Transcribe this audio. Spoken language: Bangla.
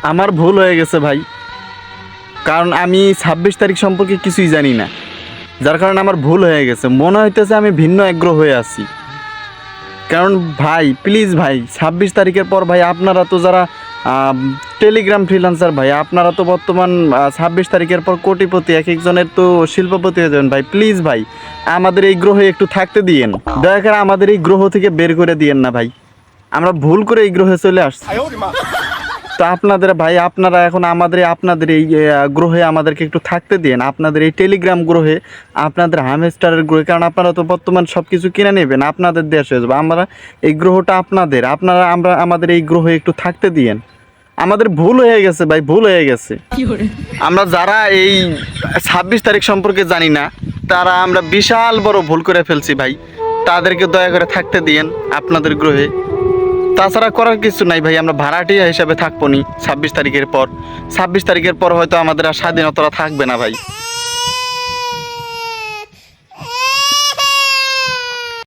আমার ভুল হয়ে গেছে ভাই, কারণ আমি 26 তারিখ সম্পর্কে কিছুই জানি না, যার কারণে আমার ভুল হয়ে গেছে। মনে হইতেছে আমি ভিন্ন আগ্রহ হয়ে আছি। কারণ ভাই প্লিজ ভাই, 26 তারিখের পর ভাই আপনারা তো যারা টেলিগ্রাম ফ্রিল্যান্সার ভাই, আপনারা তো বর্তমান 26 তারিখের পর কোটিপতি, এক একজনের তো শিল্পপতি হয়ে যাবেন ভাই। প্লিজ ভাই আমাদের এই গ্রহে একটু থাকতে দিয়েন, দয়া করে আমাদের এই গ্রহ থেকে বের করে দিয়েন না ভাই, আমরা ভুল করে এই গ্রহে চলে আসছি। তো আপনাদের ভাই, আপনারা এখন আপনাদের এই গ্রহে আমাদেরকে একটু থাকতে দিন, আপনাদের এই টেলিগ্রাম গ্রহে, আপনাদের হামস্টারের গ্রহে, কারণ আপনারা তো বর্তমান সব কিছু কিনে নেবেন, আপনাদের দেশ হয়ে যাবে। আমরা এই গ্রহটা আপনাদের, আমরা আমাদের এই গ্রহে একটু থাকতে দিয়েন। আমাদের ভুল হয়ে গেছে ভাই, ভুল হয়ে গেছে। আমরা যারা এই 26 তারিখ সম্পর্কে জানি না, তারা আমরা বিশাল বড় ভুল করে ফেলছি ভাই, তাদেরকে দয়া করে থাকতে দিয়েন আপনাদের গ্রহে। তাছাড়া করার কিছু নাই ভাই, আমরা ভাড়াটিয়া হিসাবে থাকবো নি 26 তারিখের পর। 26 তারিখের পর হয়তো আমাদের আর স্বাধীনতা থাকবে না ভাই।